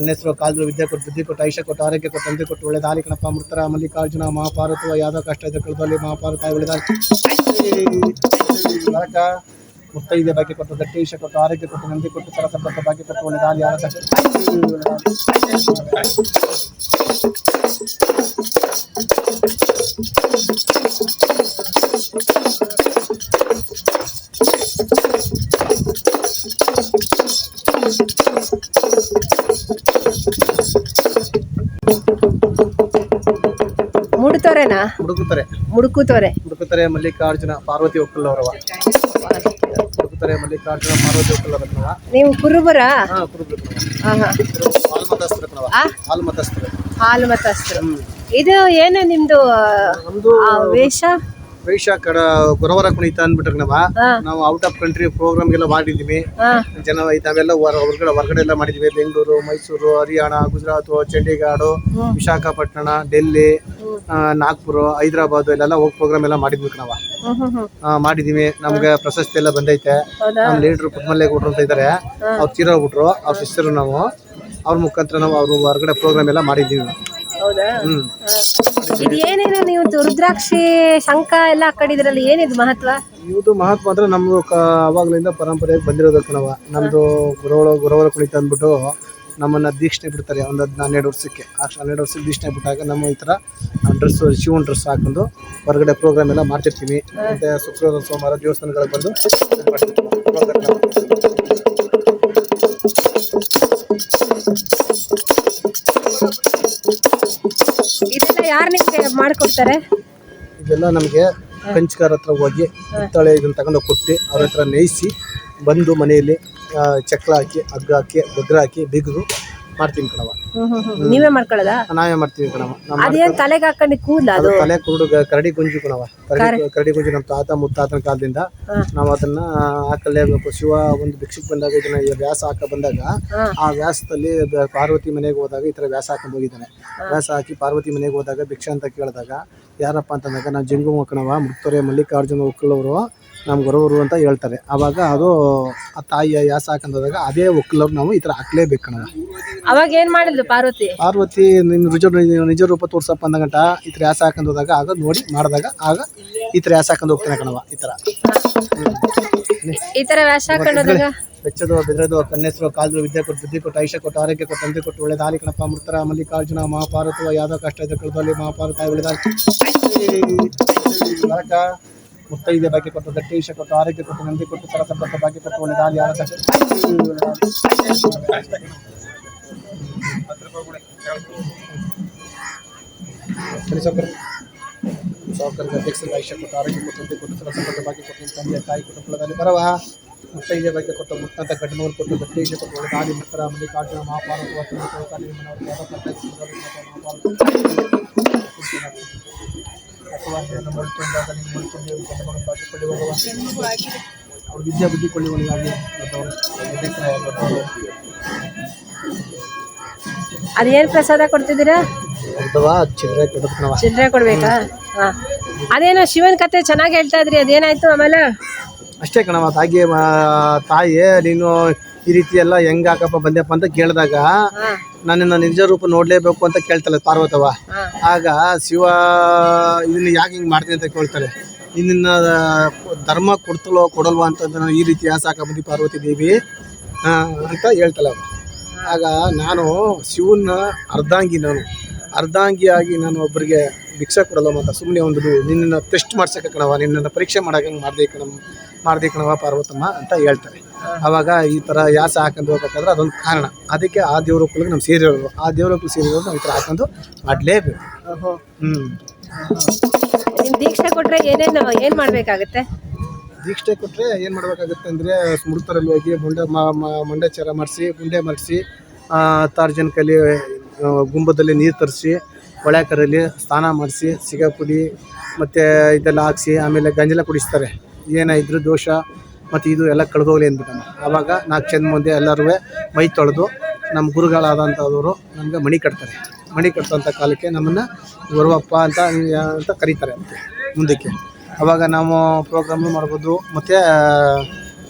ನನ್ನ ಹೆಸರು ಕಾಲದಲ್ಲಿ ವಿದ್ಯೆ ಕೊಟ್ಟು ಬುದ್ಧಿ ಕೊಟ್ಟು ಐಷ ಕೊಟ್ಟು ಆರೋಗ್ಯ ಕೊಟ್ಟು ತಂದೆ ಕೊಟ್ಟು ಒಳ್ಳೆದಾಲಿ ಕಣಪ್ಪ. ಮೃತರ ಮಲ್ಲಿಕಾರ್ಜುನ ಮಹಾಭಾರತ ಯಾವುದೋ ಕಷ್ಟ ಇದೆ ಕಳೆದಲ್ಲಿ ಮಹಾಭಾರತ ಒಳ್ಳೆದಾಲಿ ನರಕ ಮುತ್ತೈದೆ ಬಗ್ಗೆ ಕೊಟ್ಟು ಗಟ್ಟಿ ಐಷ ಕೊಟ್ಟು ಆರೋಗ್ಯ ಕೊಟ್ಟು ನಂದಿ ಕೊಟ್ಟು ಸರಸಂಪತ್ತ ಬಗ್ಗೆ ಕೊಟ್ಟು ಒಳ್ಳೆದಾಲಿ ಯಾವ ಕಷ್ಟ ಮುಡುಕುತೊರೆ ಮಲ್ಲಿಕಾರ್ಜುನ ಪಾರ್ವತಿ ಒಕ್ಕಲವರವ ನೀವು ಕುರುಬರ ಹಾಲು ಮತಸ್ಥರು. ಇದು ಏನು ನಿಮ್ದು ವೇಷ? ಗೊರವರ ಕುಣಿತ ಅಂದ್ಬಿಟ್ರೆ ನಾವು ಔಟ್ ಆಫ್ ಕಂಟ್ರಿ ಪ್ರೋಗ್ರಾಮ್ ಎಲ್ಲ ಮಾಡಿದೀವಿ. ನಾವೆಲ್ಲ ಹೊರಗಡೆ ಎಲ್ಲ ಮಾಡಿದೀವಿ. ಬೆಂಗಳೂರು, ಮೈಸೂರು, ಹರಿಯಾಣ, ಗುಜರಾತ್, ಚಂಡೀಗಢ, ವಿಶಾಖಪಟ್ಟಣ, ಡೆಲ್ಲಿ, ನಾಗ್ಪುರ, ಹೈದರಾಬಾದ್ ಇಲ್ಲೆಲ್ಲ ಹೋಗಿ ಪ್ರೋಗ್ರಾಮ್ ಎಲ್ಲ ಮಾಡಿದ್ವಿ ನಾವು ಮಾಡಿದೀವಿ. ನಮ್ಗೆ ಪ್ರಶಸ್ತಿ ಎಲ್ಲ ಬಂದೈತೆ. ನಮ್ಮ ಲೀಡರ್ ಪುಟ್ಮಲ್ಲೇಗೌಡರು ಅಂತ ಇದಾರೆ, ಅವ್ರು ತೀರೋಗ್ಬಿಟ್ರು. ಅವ್ರ ಹೆಸರು ನಾವು ಅವ್ರ ಮುಖಾಂತರ ನಾವು ಅವ್ರು ಹೊರಗಡೆ ಪ್ರೋಗ್ರಾಮ್ ಎಲ್ಲ ಮಾಡಿದ್ದೀವಿ. ಇದು ಏನೇನು ನೀವು ರುದ್ರಾಕ್ಷಿ ಶಂಖ ಎಲ್ಲ ಹಾಕೊಂಡಿದ್ರಲ್ಲಿ ಏನಿದು ಮಹತ್ವ? ಇದು ಮಹತ್ವ ಅಂದ್ರೆ ನಮ್ದು ಅವಾಗ್ಲಿಂದ ಪರಂಪರೆಯಾಗಿ ಬಂದಿರೋದಕ್ಕೆ ನಮ್ದು ಗುರವರ ಕುಣಿತ ಅಂದ್ಬಿಟ್ಟು ನಮ್ಮನ್ನ ದೀಕ್ಷೆ ಬಿಡ್ತಾರೆ. ಒಂದು 12 ವರ್ಷಕ್ಕೆ 12 ವರ್ಷಕ್ಕೆ ದೀಕ್ಷೆ ಬಿಟ್ಟಾಗ ನಮ್ಮ ಈ ಥರ ಡ್ರೆಸ್ ಶಿವನ್ ಡ್ರೆಸ್ ಹಾಕೊಂಡು ಹೊರಗಡೆ ಪ್ರೋಗ್ರಾಮ್ ಎಲ್ಲ ಮಾಡ್ತಿರ್ತೀವಿ. ಮತ್ತೆ ಶುಕ್ರವಾರ ಸೋಮವಾರ ದೇವಸ್ಥಾನಗಳಿಗೆ ಬಂದು ಇದೆಲ್ಲ ಯಾರು ನಿಮ್ಗೆ ಮಾಡ್ಕೊಡ್ತಾರೆ? ಇದೆಲ್ಲ ನಮಗೆ ಕಂಚಿಗಾರ ಹತ್ರ ಹೋಗಿ ಹಿತ್ತಾಳೆ ಇದನ್ನ ತಗೊಂಡು ಕೊಟ್ಟು ಅವ್ರ ಹತ್ರ ನೇಯಿಸಿ ಬಂದು ಮನೆಯಲ್ಲಿ ಚಕ್ರ ಹಾಕಿ ಹಗ್ಗ ಹಾಕಿ ಗೊಗ್ರ ಹಾಕಿ ಬಿಗಿದು ಮಾಡ್ತೀವಿ ಕಣವ. ನೀವೇ ಮಾಡ್ಕೊಳ್ಳೋದಾ? ನಾವೇ ಮಾಡ್ತೀವಿ ಕಣವ. ಅದೇನ್ ತಲೆಗೆ ಹಾಕೊಂಡು ಕೂದಲ? ಅದು ತಲೆ ಕೂಡು ಕರಡಿ ಗುಂಜು ಕಣವ. ಕರಡಿ ಗುಂಜು ನಮ್ಮ ತಾತ ಮುತ್ತಾತನ ಕಾಲದಿಂದ ನಾವು ಅದನ್ನ ಹಾಕಲೇಬೇಕು. ಶಿವ ಒಂದು ಭಿಕ್ಷಕ್ ಬಂದಾಗ ಇದನ್ನ ವ್ಯಾಸ ಹಾಕ ಬಂದಾಗ ಆ ವ್ಯಾಸದಲ್ಲಿ ಪಾರ್ವತಿ ಮನೆಗೆ ಹೋದಾಗ ಈ ತರ ವ್ಯಾಸ ಹಾಕೊಂಡು ಹೋಗಿದ್ದಾನೆ. ವ್ಯಾಸ ಹಾಕಿ ಪಾರ್ವತಿ ಮನೆಗೆ ಹೋದಾಗ ಭಿಕ್ಷೆ ಅಂತ ಕೇಳಿದಾಗ ಯಾರಪ್ಪ ಅಂತಂದಾಗ ನಾವು ಜಂಗಮ ಕಣವ ಮುಡುಕುತೊರೆ ಮಲ್ಲಿಕಾರ್ಜುನ ಒಕ್ಕಲವರು ನಮ್ಮ ಗುರವರು ಅಂತ ಹೇಳ್ತಾರೆ. ಆವಾಗ ಅದು ಆ ತಾಯಿಯ ವ್ಯಾಸ ಹಾಕೊಂಡೋದಾಗ ಅದೇ ಒಕ್ಕಲವ್ರು ನಾವು ಈ ತರ ಹಾಕ್ಲೇಬೇಕು ಕಣವ. ಅವಾಗ ಏನ್ ಮಾಡಿದ್ಲು ಪಾರ್ವತಿ ನಿಜ ರೂಪ ತೋರ್ಸಪ್ಪ ಅಂದಗಂಟ ಈ ತರ ವ್ಯಾಸ ಹಾಕೊಂಡು ಹೋದಾಗ ಆಗ ನೋಡಿ ಮಾಡಿದಾಗ ಆಗ ಈ ತರ ವ್ಯಾಸ ಹಾಕೊಂಡು ಹೋಗ್ತಾನೆ ಕಣವ. ಈ ತರ ವ್ಯಾಸ ಹಾಕೊಂಡೋದಾಗ ಬೆಚ್ಚದು ಬೆದರದು ಕನ್ನೆಸರು ಕಾಲದಲ್ಲಿ ವಿದ್ಯೆ ಕೊಟ್ಟು ಬುದ್ಧಿ ಕೊಟ್ಟು ಐಷ ಕೊಟ್ಟು ಆರೋಗ್ಯ ಕೊಟ್ಟು ತಂದೆ ಕೊಟ್ಟು ಒಳ್ಳೆದಾಲಿ ಕಣಪ್ಪ. ಮೃತರ ಮಲ್ಲಿಕಾರ್ಜುನ ಮಹಾಭಾರತ ಯಾವುದೋ ಕಷ್ಟ ಇದೆ ಕಳೆದಲ್ಲಿ ಮಹಾಭಾರತ ಒಳ್ಳೆದಾಲಿ ನರಕ ಮುತ್ತೈದೆ ಬಗ್ಗೆ ಕೊಟ್ಟು ಗಟ್ಟಿ ಐಷ ಕೊಟ್ಟು ಆರೋಗ್ಯ ಕೊಟ್ಟು ನಂದಿ ಕೊಟ್ಟು ಸರಸಂಪತ್ತ ಬಗ್ಗೆ ಕೊಟ್ಟು ಒಳ್ಳೆದಾಲಿ ಯಾವ ಕಷ್ಟ ಸಾವುಕರಿಗೆ ಅಧ್ಯಕ್ಷರಿಗೆ ಐಷ ಕೊಟ್ಟು ಆರೋಗ್ಯ ಕೊಟ್ಟು ತಂದೆ ಕೊಟ್ಟು ಸರಸಂಪತ್ತ ಬಗ್ಗೆ ಕೊಟ್ಟು ತಂದೆ ತಾಯಿ ಕುಟುಂಬದಲ್ಲಿ ಬರವ ಮುತ್ತೈದೆ ಬಗ್ಗೆ ಕೊಟ್ಟು ಮುತ್ತಂತ ಗಡ್ಡನವರು ಕೊಟ್ಟು ಗಟ್ಟಿ ಐಷ ಕೊಟ್ಟು ಒಳ್ಳೆದಾಲಿ ಮೃತರ ಮಲ್ಲಿಕಾರ್ಜುನ ಮಹಾಭಾರತ ಅವ್ರ ವಿದ್ಯಾ ಬುದ್ಧಿ ಕೊಳ್ಳಿಗಳಿಗಾಗಿ ಅದೇನ್ ಪ್ರಸಾದ ಕೊಡ್ತಿದ್ದೀರಾ? ಚಿಲ್ಲರೆ ಕೊಡ್ಬೇಕಾ? ಅದೇನೋ ಶಿವನ್ ಕತೆ ಚೆನ್ನಾಗಿ ಹೇಳ್ತಾ ಇದ್ರಿ, ಅದೇನಾಯ್ತು ಆಮೇಲೆ? ಅಷ್ಟೇ ಕಣವ. ತಾಯಿ ನೀನು ಈ ರೀತಿ ಎಲ್ಲ ಹೆಂಗ್ ಹಾಕಪ್ಪ ಬಂದೆಪ್ಪ ಅಂತ ಕೇಳಿದಾಗ ನನ್ನನ್ನು ನಿಜ ರೂಪ ನೋಡ್ಲೇಬೇಕು ಅಂತ ಕೇಳ್ತಾಳೆ ಪಾರ್ವತವ. ಆಗ ಶಿವ ಇದನ್ನ ಯಾಕೆ ಹಿಂಗೆ ಮಾಡ್ತೀನಿ ಅಂತ ಕೇಳ್ತಾರೆ. ನಿನ್ನ ಧರ್ಮ ಕೊಡ್ತಲೋ ಕೊಡಲ್ವಾ ಅಂತ ಈ ರೀತಿ ಯಾಕೆ ಸಾಕ ಬಂದಿ ಪಾರ್ವತಿ ದೇವಿ ಅಂತ ಹೇಳ್ತಾಳೆ. ಆಗ ನಾನು ಶಿವನ ಅರ್ಧಾಂಗಿಯಾಗಿ ನಾನು ಒಬ್ಬರಿಗೆ ಭಿಕ್ಷೆ ಕೊಡಲ್ಲ ಅಂತ ಸುಮ್ಮನೆ ಒಂದು ನಿನ್ನನ್ನು ಟೆಸ್ಟ್ ಮಾಡ್ಸಕ್ಕೆ ಕಣವ, ನಿನ್ನನ್ನು ಪರೀಕ್ಷೆ ಮಾಡಕ್ಕೆ ಮಾಡ್ದೆ ಕಣವ ಪಾರ್ವತಮ್ಮ ಅಂತ ಹೇಳ್ತಾರೆ. ಆವಾಗ ಈ ಥರ ಯಾಸ ಹಾಕೊಂಡು ಹೋಗ್ಬೇಕಾದ್ರೆ ಅದೊಂದು ಕಾರಣ. ಅದಕ್ಕೆ ಆ ದೇವ್ರ ಒಕ್ಕಲಿಗೆ ನಾವು ಸೇರಿರೋರು. ಆ ದೇವ್ರ ಒಕ್ಕಲು ಸೇರಿರೋರು ನಾವು ಈ ಥರ ಹಾಕೊಂಡು ಮಾಡಲೇಬೇಕು. ದೀಕ್ಷೆ ಕೊಟ್ಟರೆ ಏನು ಮಾಡಬೇಕಾಗುತ್ತೆ? ದೀಕ್ಷೆ ಕೊಟ್ಟರೆ ಏನು ಮಾಡಬೇಕಾಗುತ್ತೆ ಅಂದರೆ ಮುಡುಕುತೊರೆಯಲ್ಲಿ ಹೋಗಿ ಮಂಡಾಚಾರ ಮಾಡಿಸಿ ಗುಂಡೆ ಮಾಡಿಸಿ 6 ಜನ ಕೈಲಿ ಗುಂಬದಲ್ಲಿ ನೀರು ತರಿಸಿ ಹೊಳೆಕರಲ್ಲಿ ಸ್ನಾನ ಮಾಡಿಸಿ ಸಿಗಪುಡಿ ಮತ್ತು ಇದೆಲ್ಲ ಹಾಕ್ಸಿ ಆಮೇಲೆ ಗಂಜಲ ಕುಡಿಸ್ತಾರೆ. ಏನಾಯಿದ್ರು ದೋಷ ಮತ್ತು ಇದು ಎಲ್ಲ ಕಳೆದೋಗ್ಲಿ ಅಂದ್ಬಿಟ್ಟು ಆವಾಗ 4 ಜನ ಮುಂದೆ ಎಲ್ಲರೂ ಮೈ ತೊಳೆದು ನಮ್ಮ ಗುರುಗಳಾದಂಥವರು ನಮಗೆ ಮಣಿ ಕಟ್ತಾರೆ. ಮಣಿ ಕಟ್ಟುವಂಥ ಕಾಲಕ್ಕೆ ನಮ್ಮನ್ನು ಗುರುವಪ್ಪ ಅಂತ ಕರೀತಾರೆ ಮುಂದಕ್ಕೆ. ಆವಾಗ ನಾವು ಪ್ರೋಗ್ರಾಮು ಮಾಡ್ಬೋದು. ಮತ್ತು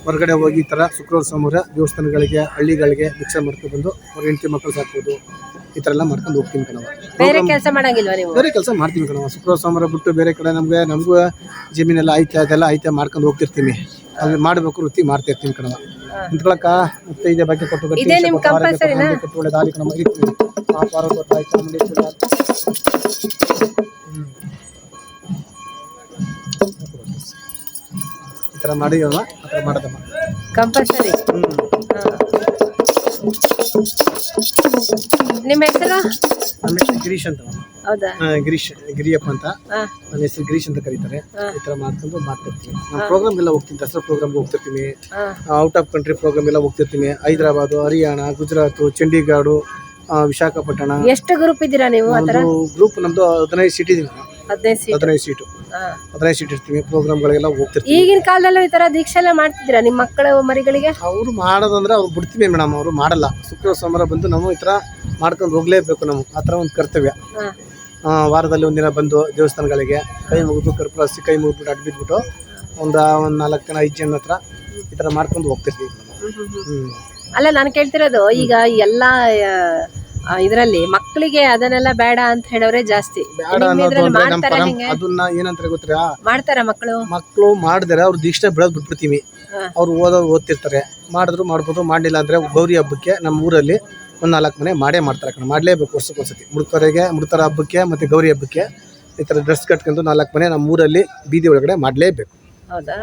ಹೊರಗಡೆ ಹೋಗಿ ಈ ಥರ ಶುಕ್ರವಾರ ಸೋಮವಾರ ದೇವಸ್ಥಾನಗಳಿಗೆ ಹಳ್ಳಿಗಳಿಗೆ ಭಿಕ್ಷೆ ಮಾಡ್ಕೊಂಡು ಬಂದು ಅವ್ರ ಹೆಂಡತಿ ಮಕ್ಕಳು ಸಾಕ್ಬೋದು ಈ ಥರ ಎಲ್ಲ ಮಾಡ್ಕೊಂಡು ಹೋಗ್ತೀನಿ ಕಣವ. ಬೇರೆ ಕೆಲಸ ಮಾಡಂಗಿಲ್ವಾ ನೀವು? ಬೇರೆ ಕೆಲಸ ಮಾಡ್ತೀನಿ ಕಣವ. ಶುಕ್ರವಾರ ಸೋಮವಾರ ಬಿಟ್ಟು ಬೇರೆ ಕಡೆ ನಮಗೂ ಜಮೀನೆಲ್ಲ ಐತೆ ಅದೆಲ್ಲ ಐತೆ ಮಾಡ್ಕೊಂಡು ಹೋಗ್ತಿರ್ತೀನಿ. ಅದು ಮಾಡಬೇಕು ವೃತ್ತಿ ಮಾಡ್ತಿರ್ತೀನಿ ಕಣವ. ನಿಂತ್ಕೊಳಕ ಮತ್ತೆ ಇದೇ ಬಗ್ಗೆ ಕೊಟ್ಟು ಇದೇ ನಿಮ್ ಕಂಪಲ್ಸರಿನಾ? ಕೊಟ್ಟು ಒಳ್ಳೆ ದಾರಿ ಕಣವ ಇರ್ತೀನಿ. ಆ ಪಾರ್ವತ ಆಯ್ತು ಚಾಮುಂಡೇಶ್ವರಿ ಆಯ್ತು. ಈ ಥರ ಮಾಡಿದವ ಆ ಥರ ಮಾಡೋದಮ್ಮ ಕಂಪಲ್ಸರಿ. ನಿಮ್ಮ ಹೆಸರು? ನಮ್ಮ ಹೆಸರು ಗಿರೀಶ್ ಅಂತ. ಹೌದಾ? ಗಿರಿಯಪ್ಪ ಅಂತ. ನನ್ನ ಹೆಸರು ಗಿರೀಶ್ ಅಂತ ಕರೀತಾರೆ. ಈ ತರ ಮಾಡ್ಕೊಂಡು ಮಾಡ್ತಿರ್ತೀನಿ. ನಾನು ಪ್ರೋಗ್ರಾಮ್ ಎಲ್ಲ ಹೋಗ್ತೀನಿ. ದಸರಾ ಪ್ರೋಗ್ರಾಮ್ಗೆ ಹೋಗ್ತಿರ್ತೀನಿ. ಔಟ್ ಆಫ್ ಕಂಟ್ರಿ ಪ್ರೋಗ್ರಾಮ್ ಎಲ್ಲ ಹೋಗ್ತಿರ್ತೀನಿ. ಹೈದರಾಬಾದ್, ಹರಿಯಾಣ, ಗುಜರಾತ್, ಚಂಡೀಗಢ, ವಿಶಾಖಪಟ್ಟಣ. ಎಷ್ಟು ಗ್ರೂಪ್ ಇದ್ದೀರಾ ನೀವು? ಗ್ರೂಪ್ ನಮ್ದು 15 ಸೀಟ್ ಇದೀವಿ. 15 ಸೀಟು 15 ಸೀಟ್ ಇರ್ತೀವಿ. ಪ್ರೋಗ್ರಾಮ್ಗಳಿಗೆಲ್ಲ ಹೋಗ್ತಿರ್ತೀವಿ. ಈಗಿನ ಕಾಲದಲ್ಲೂ ಈ ತರ ದೀಕ್ಷೆ ಎಲ್ಲ ಮಾಡ್ತಿದ್ದೀರಾ ನಿಮ್ಮ ಮಕ್ಕಳು ಮರಿಗಳಿಗೆ? ಅವ್ರು ಮಾಡೋದಂದ್ರೆ ಅವ್ರು ಬಿಡ್ತೀವಿ ಮೇಡಮ್. ಅವರು ಮಾಡಲ್ಲ. ಶುಕ್ರವಾರ ಸೋಮವಾರ ಬಂದು ನಾವು ಈ ತರ ಮಾಡ್ಕೊಂಡು ಹೋಗ್ಲೇಬೇಕು. ನಾವು ಆ ಥರ ಒಂದು ಕರ್ತವ್ಯ. ವಾರದಲ್ಲಿ ಒಂದಿನ ಬಂದು ದೇವಸ್ಥಾನಗಳಿಗೆ ಕೈ ಮುಗಿದು ಕರ್ಪೂರ ಹಚ್ಚಿ ಕೈ ಮುಗಿದ್ಬಿಟ್ಟು ಅಡ್ಡ ಬಿದ್ಬಿಟ್ಟು ಒಂದು 4 ಜನ 5 ಜನ ಹತ್ರ ಈ ಥರ ಮಾಡ್ಕೊಂಡು ಹೋಗ್ತಿರ್ತೀವಿ. ಅಲ್ಲ ನಾನು ಕೇಳ್ತಿರೋದು, ಈಗ ಎಲ್ಲ ಇದರಲ್ಲಿ ಮಕ್ಕಳಿಗೆ ಅದನ್ನೆಲ್ಲ ಬೇಡ ಅಂತ ಹೇಳೋರೆ ಜಾಸ್ತಿ. ಅದನ್ನ ಏನಂತಾರೆ ಗೊತ್ತಾ, ಮಾಡ್ತಾರ ಮಕ್ಕಳು ಮಾಡಿದ್ರೆ ಅವ್ರು ದೀಕ್ಷೆ ಬಿಡೋದು ಬಿಟ್ಬಿಡ್ತೀವಿ. ಅವ್ರು ಓದ್ತಿರ್ತಾರೆ. ಮಾಡಿದ್ರು ಮಾಡ್ಬೋದು, ಮಾಡಲಿಲ್ಲ ಅಂದ್ರೆ ಗೌರಿ ಹಬ್ಬಕ್ಕೆ ನಮ್ಮ ಊರಲ್ಲಿ ಒಂದು 4 ಮನೆ ಮಾಡ್ತಾರೆ ಕಣ. ಮಾಡಲೇಬೇಕು ವರ್ಷಕ್ಕೊಂದ್ಸತಿ. ಮುಡ್ತರ ಹಬ್ಬಕ್ಕೆ ಮತ್ತೆ ಗೌರಿ ಹಬ್ಬಕ್ಕೆ ಈ ಥರ ಡ್ರೆಸ್ ಕಟ್ಕೊಂಡು 4 ಮನೆ ನಮ್ಮ ಊರಲ್ಲಿ ಬೀದಿ ಒಳಗಡೆ ಮಾಡಲೇಬೇಕು. ಹೌದಾ?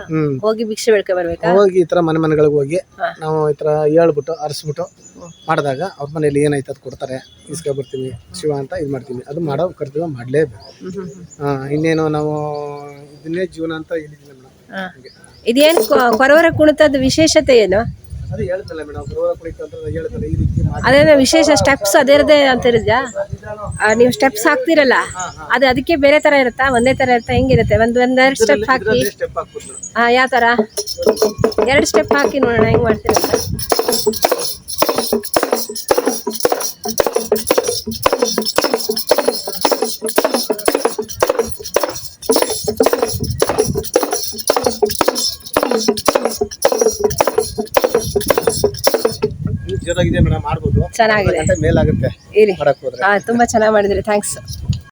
ಹೋಗಿ ಭಿಕ್ಷೆ ಬೇಡ್ಕೊ ಬರ್ಬೇಕಾ? ಹೋಗಿ ಈ ಥರ ಮನೆಗಳಿಗೆ ಹೋಗಿ ನಾವು ಈ ಥರ ಹೇಳ್ಬಿಟ್ಟು ಅರಸ್ಬಿಟ್ಟು ಮಾಡಿದಾಗ ಅವ್ರ ಮನೇಲಿ ಏನಾಯ್ತು ಅದು ಕೊಡ್ತಾರೆ. ಇಸ್ಕೊ ಬರ್ತೀವಿ ಶಿವ ಅಂತ ಇದು ಮಾಡ್ತೀವಿ. ಅದು ಮಾಡೋ ಕರ್ತವ್ಯ ಮಾಡಲೇಬೇಕು. ಇನ್ನೇನು ನಾವು ಇದನ್ನೇ ಜೀವನ ಅಂತ ಹೇಳಿದ್ದೀನಿ ಮೇಡಮ್. ಇದೇನು ಕೊರವರ ಕುಣಿತದ ವಿಶೇಷತೆ ಏನು? ಅದು ಹೇಳ್ತಲ್ಲ ಮೇಡಮ್. ಕೊರವರ ಕುಣಿತ ಅಂತ ಹೇಳ್ತಾರೆ ಈ ರೀತಿ. ಅದೇನೋ ವಿಶೇಷ ಸ್ಟೆಪ್ಸ್ ಅದರದೇ ಅಂತ ಇರುತ್ತಾ? ನೀವು ಸ್ಟೆಪ್ಸ್ ಹಾಕ್ತಿರಲ್ಲ, ಅದು ಅದಕ್ಕೆ ಬೇರೆ ತರ ಇರುತ್ತಾ ಒಂದೇ ತರ ಇರುತ್ತಾ? ಹೆಂಗಿರುತ್ತೆ? ಒಂದೆರಡು ಸ್ಟೆಪ್ ಹಾಕಿ. ಯಾವ ತರ? 2 ಸ್ಟೆಪ್ ಹಾಕಿ ನೋಡೋಣ ಹೆಂಗ್ ಮಾಡ್ತೀರ. ಜೋರಾಗಿದೆ ಮೇಡಮ್. ಮಾಡ್ಬೋದು. ಚೆನ್ನಾಗಿದೆ. ಮೇಲಾಗುತ್ತೆ. ತುಂಬಾ ಚೆನ್ನಾಗಿ ಮಾಡಿದ್ರಿ. ಥ್ಯಾಂಕ್ಸ್.